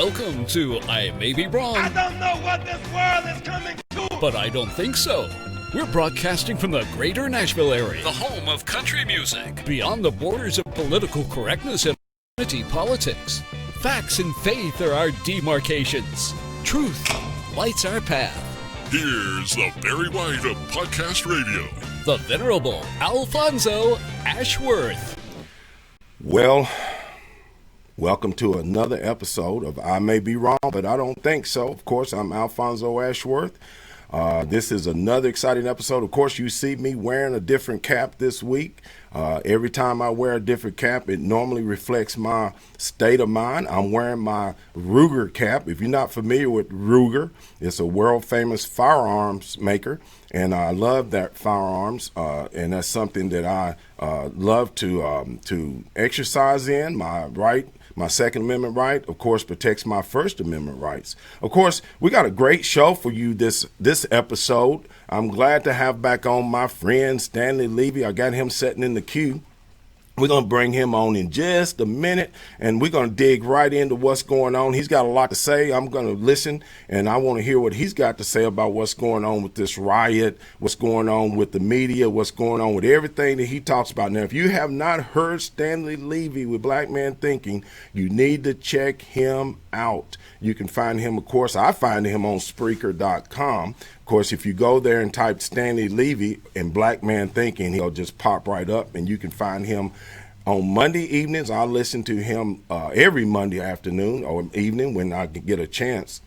Welcome to I May Be Wrong. I don't know what this world is coming to. But I don't think so. We're broadcasting from the greater Nashville area, the home of country music, beyond the borders of political correctness and politics. Facts and faith are our demarcations. Truth lights our path. Here's the Barry White of Podcast Radio, the Venerable Alfonso Ashworth. Well, welcome to another episode of I May Be Wrong, but I don't think so. Of course, I'm Alfonso Ashworth. This is another exciting episode. Of course, you see me wearing a different cap this week. Every time I wear a different cap, it normally reflects my state of mind. I'm wearing my Ruger cap. If you're not familiar with Ruger, it's a world-famous firearms maker, and I love that firearms, and that's something that I love to exercise in. My Second Amendment right, of course, protects my First Amendment rights. Of course, we got a great show for you this episode. I'm glad to have back on my friend Stanley Levy. I got him sitting in the queue. We're going to bring him on in just a minute, and we're going to dig right into what's going on. He's got a lot to say. I'm going to listen, and I want to hear what he's got to say about what's going on with this riot, what's going on with the media, what's going on with everything that he talks about. Now, if you have not heard Stanley Levy with Black Man Thinking, you need to check him out. You can find him, of course, I find him on Spreaker.com. Of course, if you go there and type Stanley Levy and Black Man Thinking, he'll just pop right up, and you can find him on Monday evenings. I listen to him every Monday afternoon or evening when I get a chance.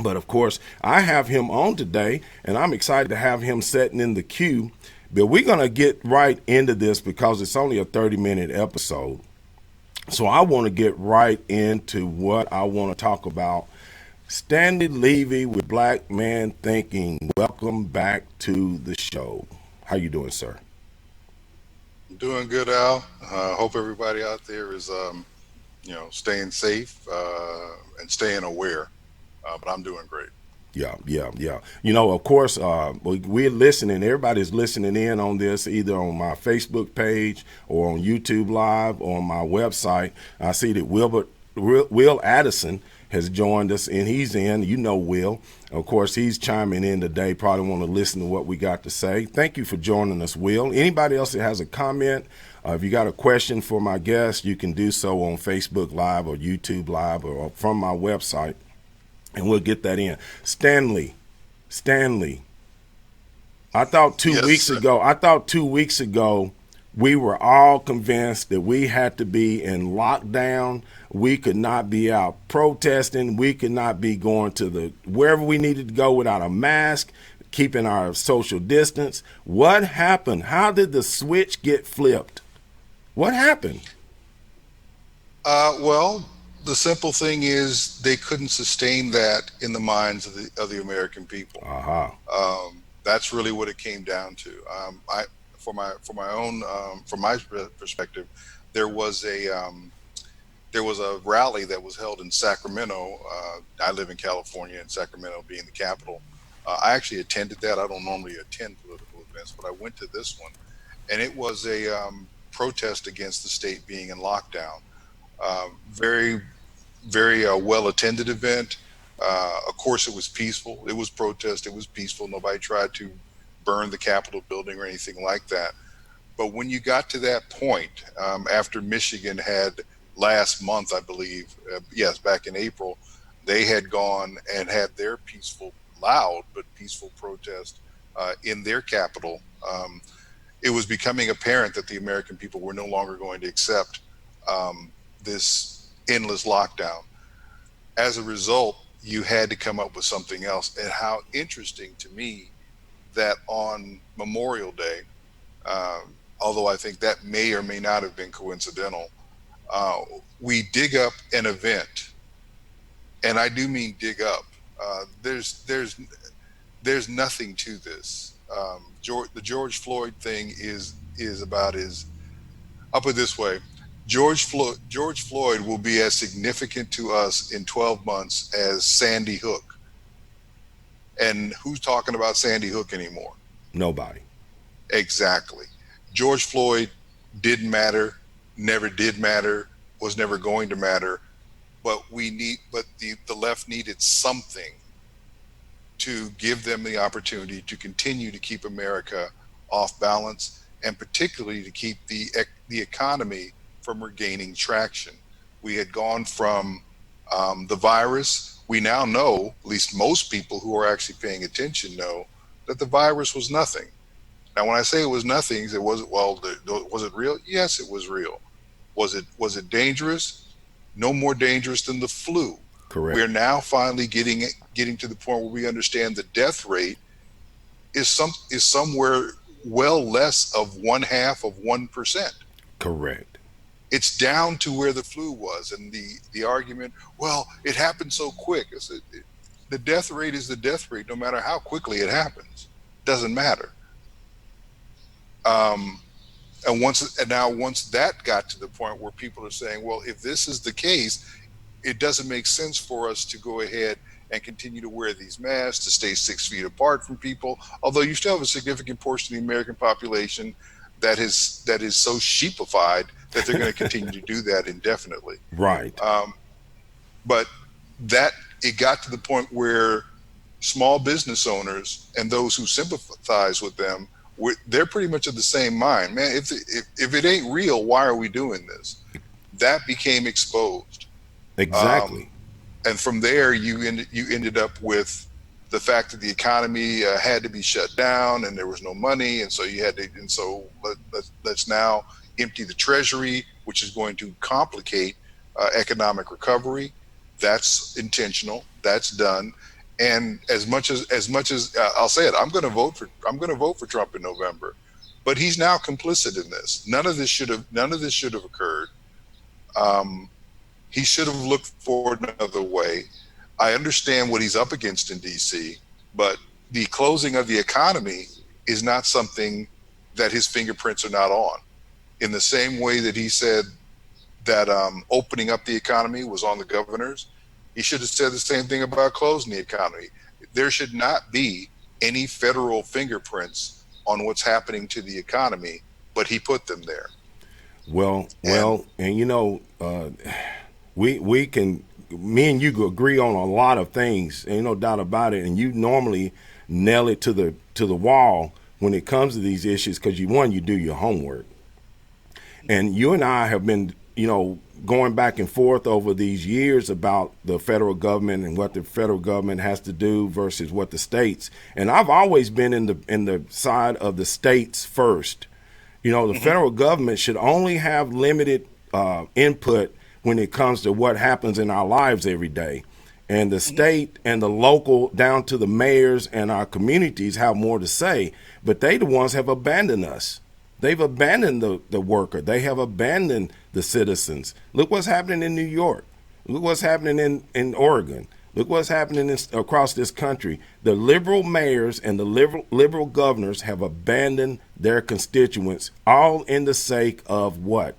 But, of course, I have him on today, and I'm excited to have him sitting in the queue. But we're going to get right into this because it's only a 30-minute episode. So I want to get right into what I want to talk about. Stanley Levy with Black Man Thinking. Welcome back to the show. How you doing, sir? I'm doing good, Al. Hope everybody out there is, staying safe and staying aware. But I'm doing great. Yeah. You know, of course, we're listening. Everybody's listening in on this, either on my Facebook page or on YouTube Live or on my website. I see that Will Addison has joined us, and he's in. You know Will. Of course, he's chiming in today. Probably want to listen to what we got to say. Thank you for joining us, Will. Anybody else that has a comment, if you got a question for my guest, you can do so on Facebook Live or YouTube Live or from my website, and we'll get that in. Stanley, I thought two weeks ago, we were all convinced that we had to be in lockdown. We could not be out protesting. We could not be going to wherever we needed to go without a mask, keeping our social distance. What happened? How did the switch get flipped? What happened? Well, the simple thing is they couldn't sustain that in the minds of the American people. That's really what it came down to. From my perspective, there was a rally that was held in Sacramento. I live in California, and Sacramento being the capital. I actually attended that. I don't normally attend political events, but I went to this one, and it was a protest against the state being in lockdown. Very, very well attended event. Of course, it was peaceful. It was protest. It was peaceful. Nobody tried to burn the Capitol building or anything like that. But when you got to that point, after Michigan had last month, I believe, back in April, they had gone and had their peaceful, loud but peaceful protest in their capital. It was becoming apparent that the American people were no longer going to accept this endless lockdown. As a result, you had to come up with something else. And how interesting to me that on Memorial Day, although I think that may or may not have been coincidental, we dig up an event, and I do mean dig up. There's nothing to this. The George Floyd thing is about I'll put it this way: George Floyd will be as significant to us in 12 months as Sandy Hook. And who's talking about Sandy Hook anymore? Nobody. Exactly. George Floyd didn't matter, never did matter, was never going to matter. but the left needed something to give them the opportunity to continue to keep America off balance, and particularly to keep the economy from regaining traction. We had gone from the virus. We now know, at least most people who are actually paying attention know, that the virus was nothing. Now, when I say it was nothing, it wasn't. Well, was it real? Yes, it was real. Was it dangerous? No more dangerous than the flu. Correct. We're now finally getting to the point where we understand the death rate is somewhere well less of 0.5%. Correct. It's down to where the flu was, and the argument, well, it happened so quick. The death rate is the death rate, no matter how quickly it happens. Doesn't matter. And once that got to the point where people are saying, well, if this is the case, it doesn't make sense for us to go ahead and continue to wear these masks, to stay 6 feet apart from people. Although you still have a significant portion of the American population that is so sheepified that they're going to continue to do that indefinitely. Right. But that it got to the point where small business owners and those who sympathize with them, they're pretty much of the same mind. Man, if it ain't real, why are we doing this? That became exposed. Exactly. And from there, you ended up with the fact that the economy had to be shut down and there was no money, and so let's now empty the treasury, which is going to complicate economic recovery. That's intentional. That's done. And as much as I'll say it, I'm going to vote for Trump in November, but he's now complicit in this. None of this should have occurred. He should have looked for another way. I understand what he's up against in D.C., but the closing of the economy is not something that his fingerprints are not on. In the same way that he said that opening up the economy was on the governors, he should have said the same thing about closing the economy. There should not be any federal fingerprints on what's happening to the economy, but he put them there. And you know, we can, me and you agree on a lot of things, ain't no doubt about it. And you normally nail it to the wall when it comes to these issues because you do your homework. And you and I have been, going back and forth over these years about the federal government and what the federal government has to do versus what the states. And I've always been in the side of the states first. The federal government should only have limited input when it comes to what happens in our lives every day. And the state and the local down to the mayors and our communities have more to say, but they the ones have abandoned us. They've abandoned the worker. They have abandoned the citizens. Look what's happening in New York. Look what's happening in Oregon. Look what's happening across this country. The liberal mayors and the liberal governors have abandoned their constituents, all in the sake of what?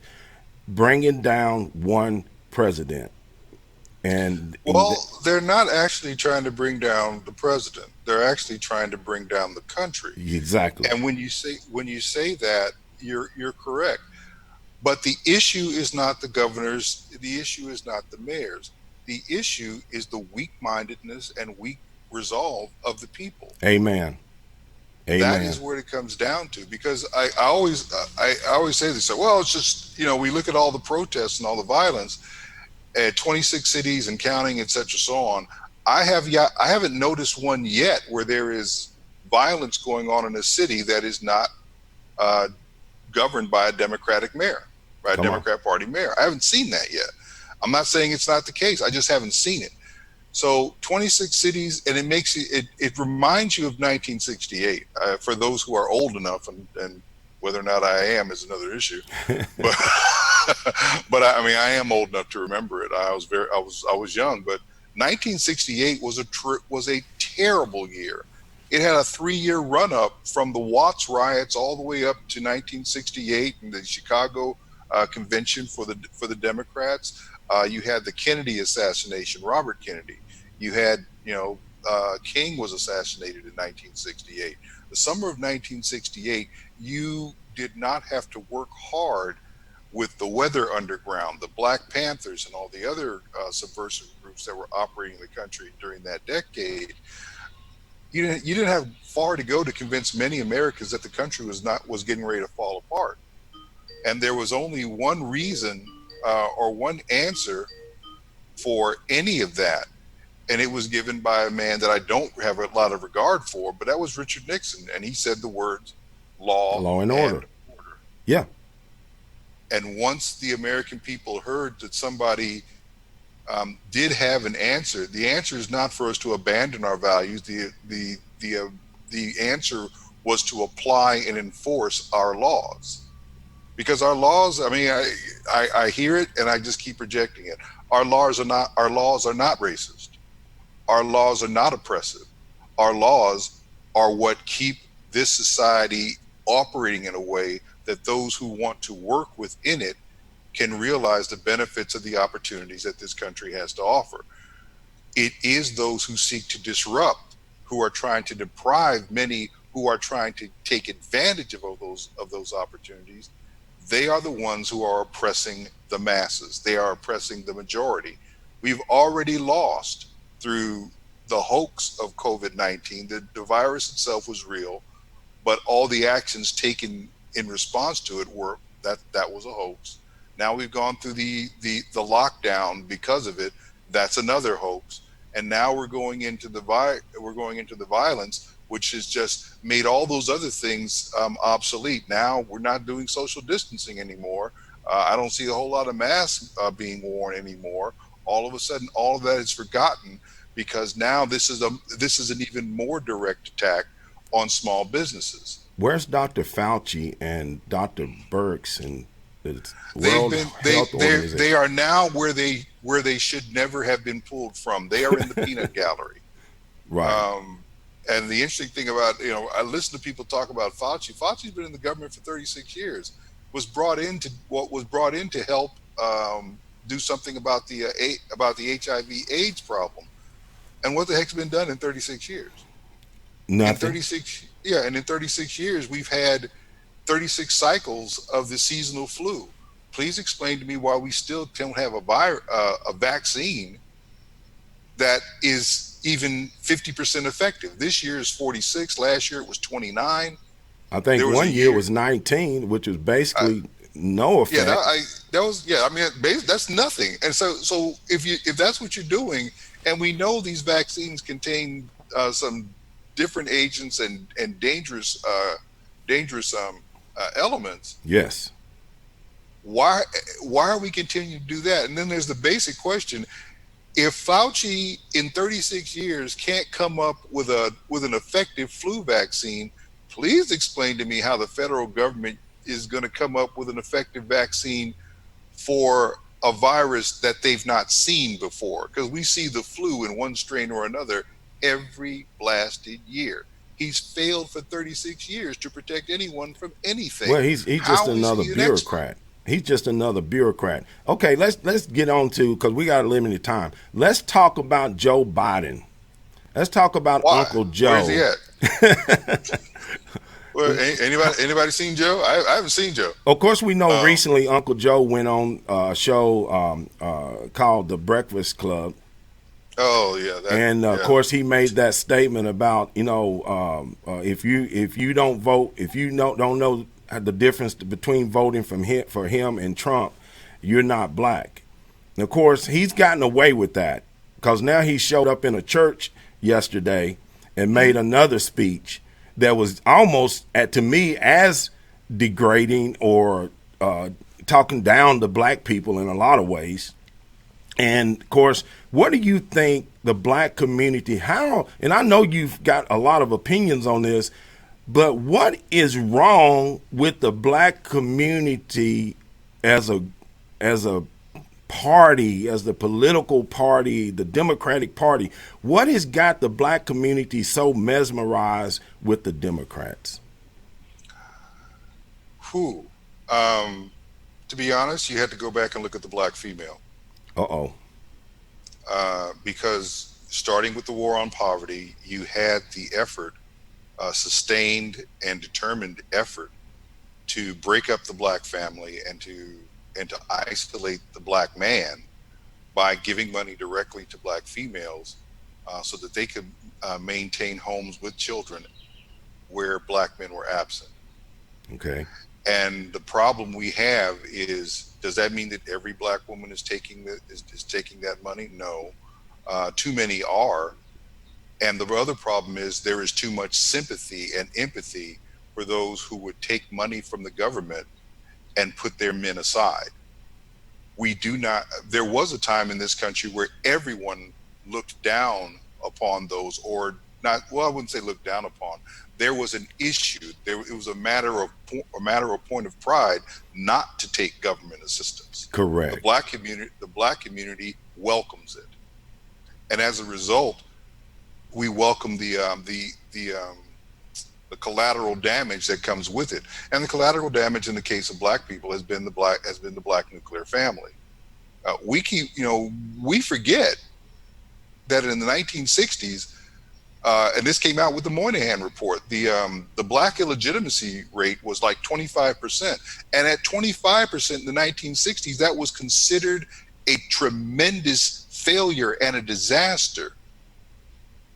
Bringing down one president. And they're not actually trying to bring down the president. They're actually trying to bring down the country. Exactly. And when you say that, you're correct. But the issue is not the governors. The issue is not the mayors. The issue is the weak-mindedness and weak resolve of the people. Amen. That is where it comes down to. Because I always say this. Well, it's just we look at all the protests and all the violence at 26 cities and counting, et cetera, so on. I haven't noticed one yet where there is violence going on in a city that is not governed by a Democratic mayor, by a Democrat Party mayor. I haven't seen that yet. I'm not saying it's not the case. I just haven't seen it. So 26 cities, and it reminds you of 1968. For those who are old enough, and whether or not I am is another issue. But I am old enough to remember it. I was young, but 1968 was a terrible year. It had a 3-year run up from the Watts riots all the way up to 1968 and the Chicago convention for the Democrats. You had the Kennedy assassination, Robert Kennedy. You had, King was assassinated in 1968. The summer of 1968, you did not have to work hard with the Weather Underground, the Black Panthers, and all the other subversive groups that were operating in the country during that decade, you didn't have far to go to convince many Americans that the country was getting ready to fall apart. And there was only one reason or one answer for any of that, and it was given by a man that I don't have a lot of regard for, but that was Richard Nixon, and he said the words law and order. Yeah. And once the American people heard that somebody did have an answer, the answer is not for us to abandon our values. The answer was to apply and enforce our laws, because our laws. I mean, I hear it and I just keep rejecting it. Our laws are not racist. Our laws are not oppressive. Our laws are what keep this society operating in a way that those who want to work within it can realize the benefits of the opportunities that this country has to offer. It is those who seek to disrupt, who are trying to deprive many, who are trying to take advantage of those opportunities. They are the ones who are oppressing the masses. They are oppressing the majority. We've already lost through the hoax of COVID-19. The virus itself was real, but all the actions taken in response to it were that was a hoax. Now we've gone through the lockdown because of it. That's another hoax. And now we're going into the violence, which has just made all those other things obsolete. Now we're not doing social distancing anymore. I don't see a whole lot of masks being worn anymore. All of a sudden, all of that is forgotten, because now this is an even more direct attack on small businesses. Where's Dr. Fauci and Dr. Birx and the World Health Organization? They are now where they should never have been pulled from. They are in the peanut gallery. Right. And the interesting thing about, I listen to people talk about Fauci. Fauci's been in the government for 36 years. Was brought in to help do something about the HIV/AIDS problem. And what the heck's been done in 36 years? Nothing. In 36 years, we've had 36 cycles of the seasonal flu. Please explain to me why we still don't have a vaccine that is even 50% effective. This year is 46. Last year it was 29. I think one year was 19, which was basically no effect. That's nothing. And so if that's what you're doing, and we know these vaccines contain some different agents and dangerous elements. Yes. Why are we continuing to do that? And then there's the basic question: if Fauci in 36 years can't come up with an effective flu vaccine, please explain to me how the federal government is going to come up with an effective vaccine for a virus that they've not seen before. Because we see the flu in one strain or another every blasted year. He's failed for 36 years to protect anyone from anything. Well, he's just another bureaucrat. He's just another bureaucrat. Okay, let's get on to, because we got a limited time. Let's talk about Joe Biden. Let's talk about Uncle Joe. Where's he at? Well, anybody seen Joe? I haven't seen Joe. Of course, we know recently Uncle Joe went on a show called The Breakfast Club. Oh yeah, of course he made that statement about if you don't vote, if you don't know the difference between voting for him and Trump, you're not black. And of course he's gotten away with that, because now he showed up in a church yesterday and made another speech that was almost, to me, as degrading or talking down to black people in a lot of ways. And, of course, what do you think the black community, and I know you've got a lot of opinions on this, but what is wrong with the black community as a party, as the political party, the Democratic Party? What has got the black community so mesmerized with the Democrats? To be honest, you had to go back and look at the black female. Because starting with the war on poverty, you had the effort, sustained and determined effort, to break up the black family and to and to isolate the black man by giving money directly to black females so that they could maintain homes with children where black men were absent. Okay. And the problem we have is, does that mean that every black woman is taking that money? No. Too many are. And the other problem is there is too much sympathy and empathy for those who would take money from the government and put their men aside. There was a time in this country where everyone looked down upon those, or not, well, I wouldn't say looked down upon. There was an issue. It was a matter of point of pride not to take government assistance. Correct. The black community welcomes it. And as a result, we welcome the collateral damage that comes with it. And the collateral damage in the case of black people has been the black nuclear family. We forget that in the 1960s, and this came out with the Moynihan report, the black illegitimacy rate was like 25%. And at 25% in the 1960s, that was considered a tremendous failure and a disaster.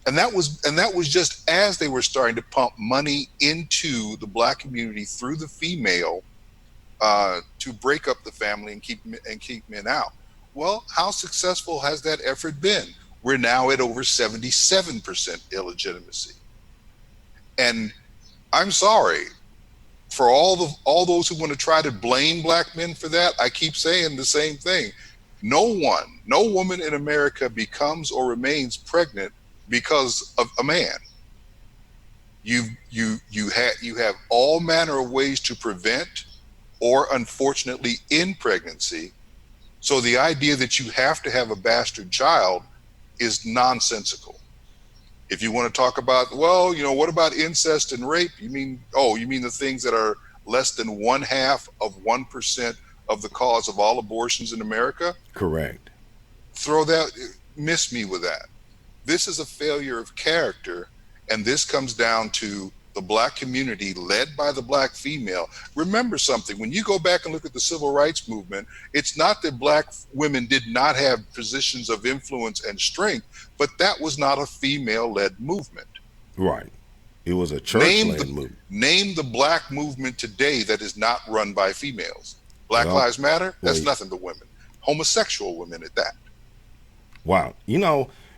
And that was just as they were starting to pump money into the black community through the female to break up the family and keep men out. Well, how successful has that effort been? We're now at over 77% illegitimacy. And I'm sorry for all those who want to try to blame black men for that. I keep saying the same thing. No woman in America becomes or remains pregnant because of a man. You have all manner of ways to prevent or unfortunately end pregnancy. So the idea that you have to have a bastard child is nonsensical. If you want to talk about, well, what about incest and rape? You mean the things that are less than 0.5% of the cause of all abortions in America? Correct. Miss me with that. This is a failure of character, and this comes down to the black community led by the black female. Remember something, when you go back and look at the civil rights movement, it's not that black women did not have positions of influence and strength, but that was not a female-led movement. Right. It was a church-led movement. Name the black movement today that is not run by females. Black Lives Matter, that's nothing but women. Homosexual women at that. Wow.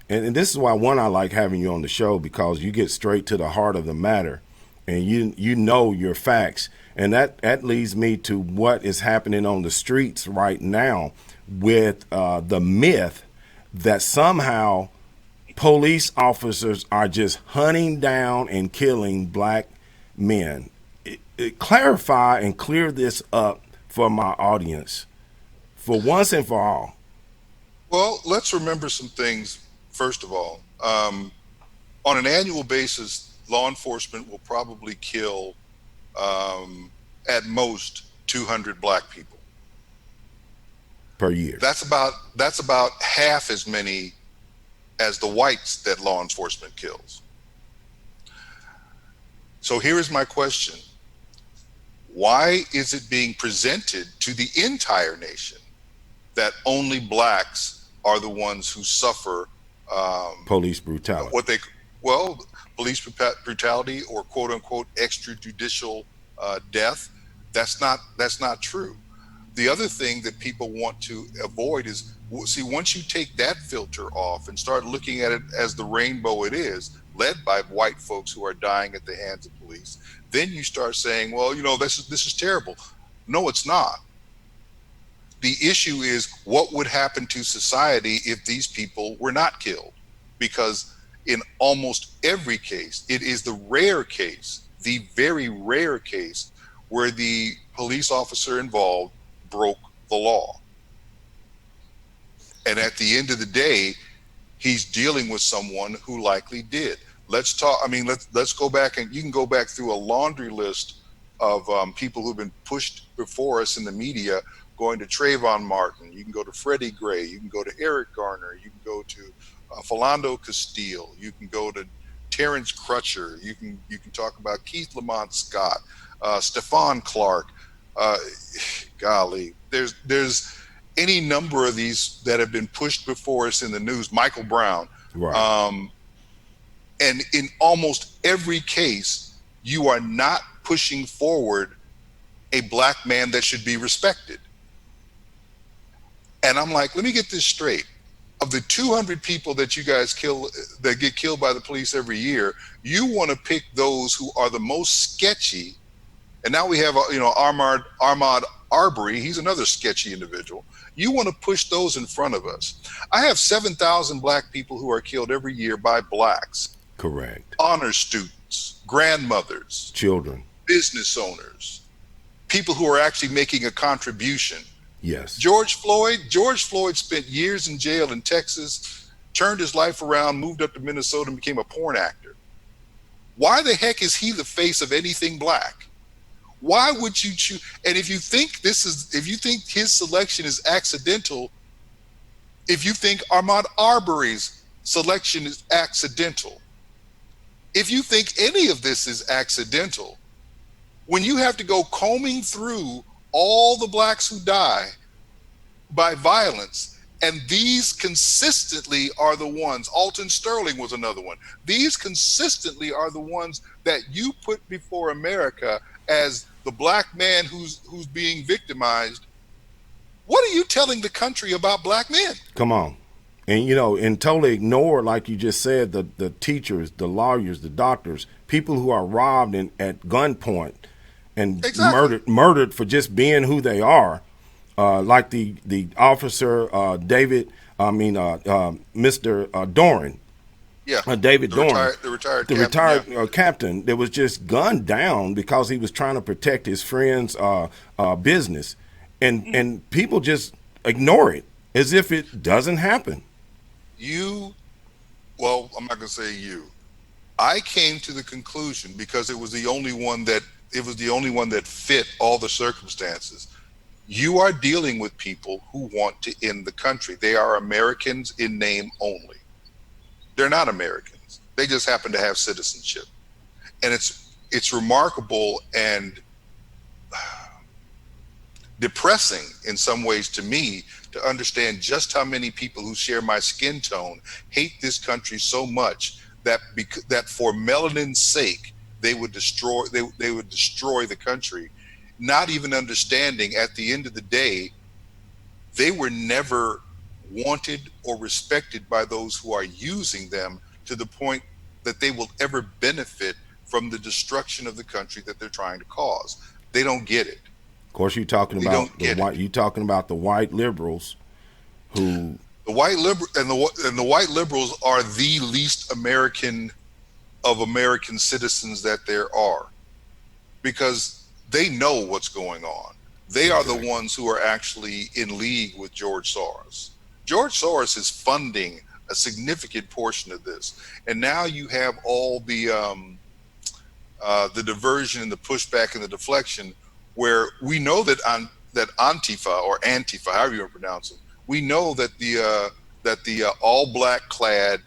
And this is why, one, I like having you on the show, because you get straight to the heart of the matter, and you know your facts. And that leads me to what is happening on the streets right now with the myth that somehow police officers are just hunting down and killing black men. Clarify and clear this up for my audience for once and for all. Well, let's remember some things. First of all, on an annual basis, law enforcement will probably kill at most 200 black people per year. That's about half as many as the whites that law enforcement kills. So here is my question. Why is it being presented to the entire nation that only blacks are the ones who suffer police brutality? Police brutality or quote unquote extrajudicial death. That's not true. The other thing that people want to avoid is, see, once you take that filter off and start looking at it as the rainbow it is, led by white folks who are dying at the hands of police, then you start saying, well, this is terrible. No, it's not. The issue is what would happen to society if these people were not killed? Because in almost every case, it is the rare case, the very rare case, where the police officer involved broke the law. And at the end of the day, he's dealing with someone who likely did. Let's go back, and you can go back through a laundry list of people who've been pushed before us in the media, going to Trayvon Martin, you can go to Freddie Gray, you can go to Eric Garner, you can go to Philando Castile, you can go to Terrence Crutcher, you can talk about Keith Lamont Scott, Stephon Clark. Uh, golly, there's any number of these that have been pushed before us in the news. Michael Brown, Right. And in almost every case, you are not pushing forward a black man that should be respected. And I'm like, let me get this straight. Of the 200 people that you guys kill, that get killed by the police every year, you want to pick those who are the most sketchy. And now we have, Ahmaud Arbery. He's another sketchy individual. You want to push those in front of us. I have 7,000 black people who are killed every year by blacks. Correct. Honor students, grandmothers, Children. business owners, people who are actually making a contribution. Yes. George Floyd spent years in jail in Texas, turned his life around, moved up to Minnesota and became a porn actor. Why the heck is he the face of anything black? Why would you choose? And if you think his selection is accidental, if you think Ahmaud Arbery's selection is accidental, if you think any of this is accidental, when you have to go combing through all the blacks who die by violence, and these consistently are the ones, Alton Sterling was another one, these consistently are the ones that you put before America as the black man who's being victimized. What are you telling the country about black men? Come on. And totally ignore, like you just said, the teachers, the lawyers, the doctors, people who are robbed at gunpoint and Exactly. murdered for just being who they are, like the officer Mr. Doran. Yeah, David Doran, the retired captain that was just gunned down because he was trying to protect his friend's business, and people just ignore it as if it doesn't happen. Well, I'm not going to say you. I came to the conclusion because it was the only one that fit all the circumstances. You are dealing with people who want to end the country. They are Americans in name only. They're not Americans. They just happen to have citizenship. And it's remarkable and depressing in some ways to me to understand just how many people who share my skin tone hate this country so much that for melanin's sake they would destroy the country, not even understanding at the end of the day they were never wanted or respected by those who are using them to the point that they will ever benefit from the destruction of the country that they're trying to cause. They don't get it. Of course, you're talking about the white liberals, who the white white liberals are the least American of American citizens that there are, because they know what's going on. They are the ones who are actually in league with George Soros. George Soros is funding a significant portion of this, and now you have all the diversion and the pushback and the deflection, where we know that Antifa or Antifa, however you want to pronounce it, we know that the all black clad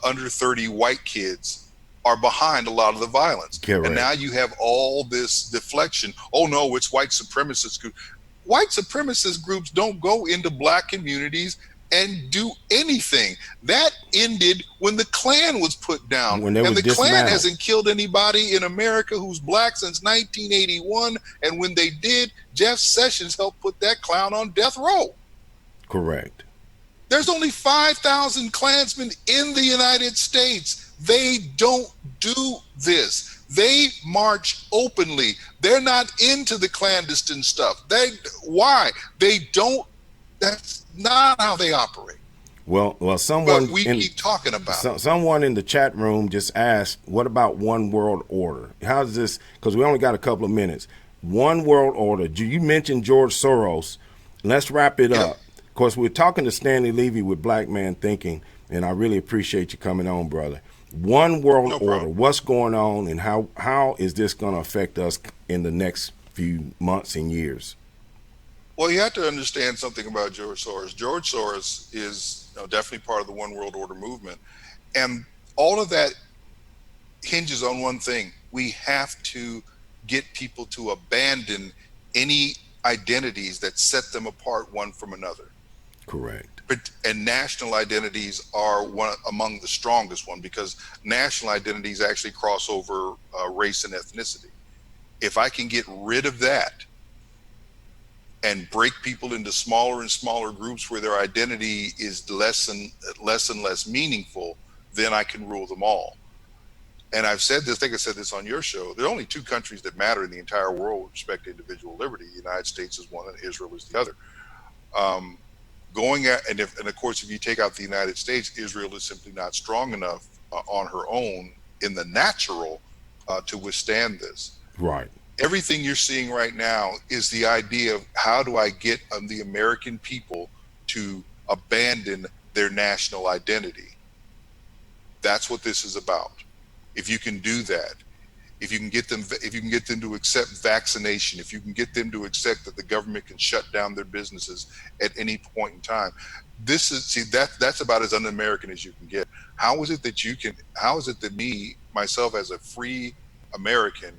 under 30 white kids are behind a lot of the violence. Correct. And now you have all this deflection. Oh no, it's white supremacist groups. White supremacist groups don't go into black communities and do anything. That ended when the Klan was put down. When they were dismantled. Klan hasn't killed anybody in America who's black since 1981. And when they did, Jeff Sessions helped put that clown on death row. Correct. There's only 5,000 Klansmen in the United States. They don't do this. They march openly. They're not into the clandestine stuff. Why? They don't. That's not how they operate. Well, someone. But we keep talking about it. Someone in the chat room just asked, "What about one world order? How's this?" Because we only got a couple of minutes. One world order. You mentioned George Soros. Let's wrap it up. Of course, we're talking to Stanley Levy with Black Man Thinking, and I really appreciate you coming on, brother. One world order. What's going on, and how is this going to affect us in the next few months and years? Well, you have to understand something about George Soros. George Soros is definitely part of the One World Order movement. And all of that hinges on one thing. We have to get people to abandon any identities that set them apart one from another. Correct. And national identities are one among the strongest one, because national identities actually cross over race and ethnicity. If I can get rid of that and break people into smaller and smaller groups where their identity is less and less meaningful, then I can rule them all. And I've said this, I think I said this on your show, there are only two countries that matter in the entire world with respect to individual liberty. The United States is one and Israel is the other. And of course, if you take out the United States, Israel is simply not strong enough on her own in the natural to withstand this. Right. Everything you're seeing right now is the idea of how do I get the American people to abandon their national identity. That's what this is about. If you can do that, if you can get them to accept vaccination, if you can get them to accept that the government can shut down their businesses at any point in time, that's about as un-American as you can get. How is it that myself as a free American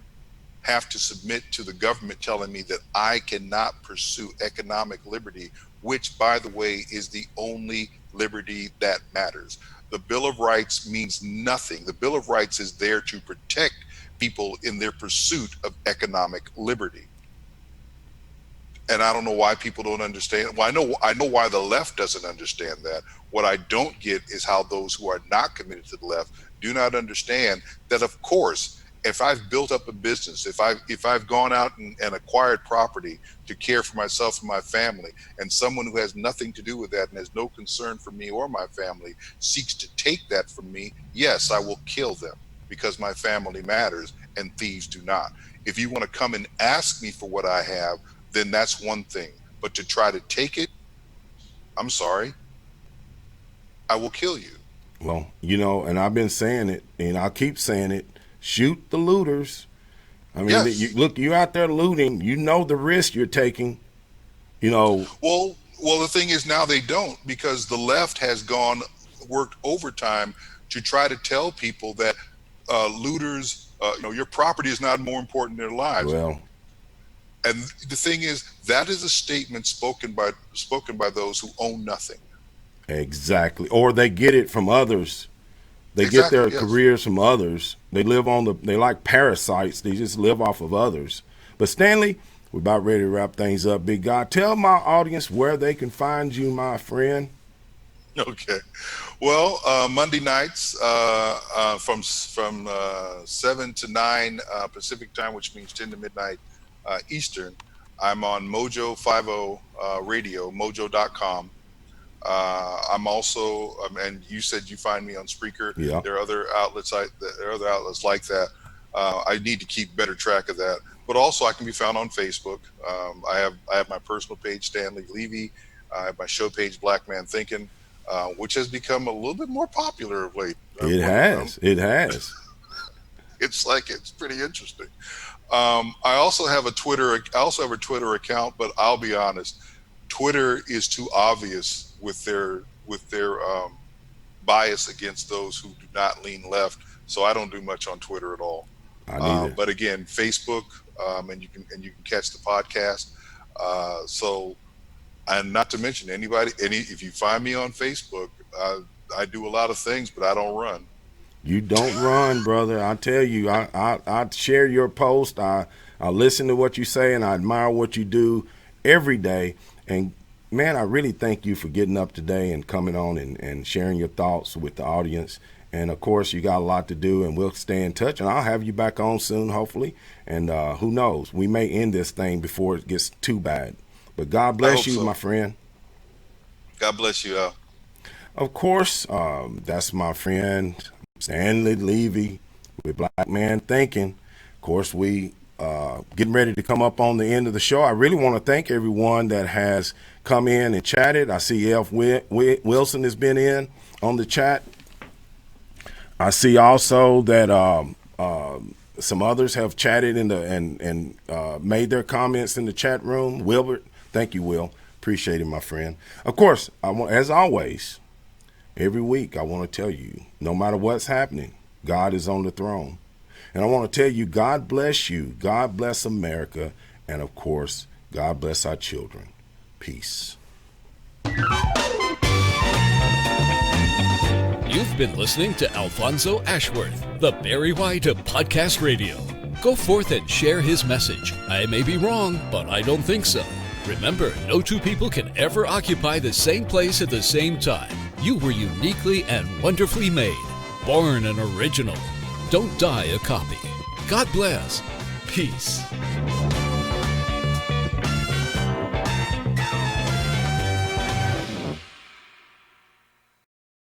have to submit to the government telling me that I cannot pursue economic liberty, which, by the way, is the only liberty that matters? The Bill of Rights means nothing. The Bill of Rights is there to protect people in their pursuit of economic liberty. And I don't know why people don't understand. Well, I know why the left doesn't understand that. What I don't get is how those who are not committed to the left do not understand that, of course, if I've built up a business, if I've gone out and acquired property to care for myself and my family, and someone who has nothing to do with that and has no concern for me or my family seeks to take that from me, yes, I will kill them, because my family matters and thieves do not. If you want to come and ask me for what I have, then that's one thing. But to try to take it, I'm sorry, I will kill you. Well, and I've been saying it, and I'll keep saying it. Shoot the looters. I mean, yes. You're out there looting. You know the risk you're taking. Well, the thing is now they don't, because the left has worked overtime to try to tell people that looters, your property is not more important than their lives. Well, and the thing is, that is a statement spoken by those who own nothing. Exactly, or they get it from others. They get their careers from others. They they like parasites. They just live off of others. But Stanley, we're about ready to wrap things up. Big guy, tell my audience where they can find you, my friend. Okay. Well, Monday nights from 7 to 9 Pacific time, which means 10 to midnight Eastern, I'm on Mojo 50 Radio, mojo.com. I'm also, and you said you find me on Spreaker. Yeah. There are other outlets like that. I need to keep better track of that. But also, I can be found on Facebook. I have my personal page, Stanley Levy. I have my show page, Black Man Thinkin, which has become a little bit more popular of late. It has. It's pretty interesting. I also have a Twitter account, but I'll be honest, Twitter is too obvious with their bias against those who do not lean left. So I don't do much on Twitter at all. But again, Facebook, and you can catch the podcast. And not to mention if you find me on Facebook, I do a lot of things, but I don't run. You don't run, brother. I tell you, I share your post. I listen to what you say, and I admire what you do every day. And man, I really thank you for getting up today and coming on and sharing your thoughts with the audience. And of course, you got a lot to do, and we'll stay in touch. And I'll have you back on soon, hopefully. And who knows, we may end this thing before it gets too bad. But God bless you, my friend. God bless you, Al. Of course, that's my friend Stanley Levy with Black Man Thinkin. Of course, we getting ready to come up on the end of the show. I really want to thank everyone that has come in and chatted. I see Elf Wilson has been in on the chat. I see also that some others have chatted and made their comments in the chat room. Wilbert, thank you, Will. Appreciate it, my friend. Of course, as always, every week I want to tell you, no matter what's happening, God is on the throne. And I want to tell you, God bless you. God bless America. And of course, God bless our children. Peace. You've been listening to Alfonso Ashworth, the Barry White of Podcast Radio. Go forth and share his message. I may be wrong, but I don't think so. Remember, no two people can ever occupy the same place at the same time. You were uniquely and wonderfully made. Born an original. Don't die a copy. God bless. Peace.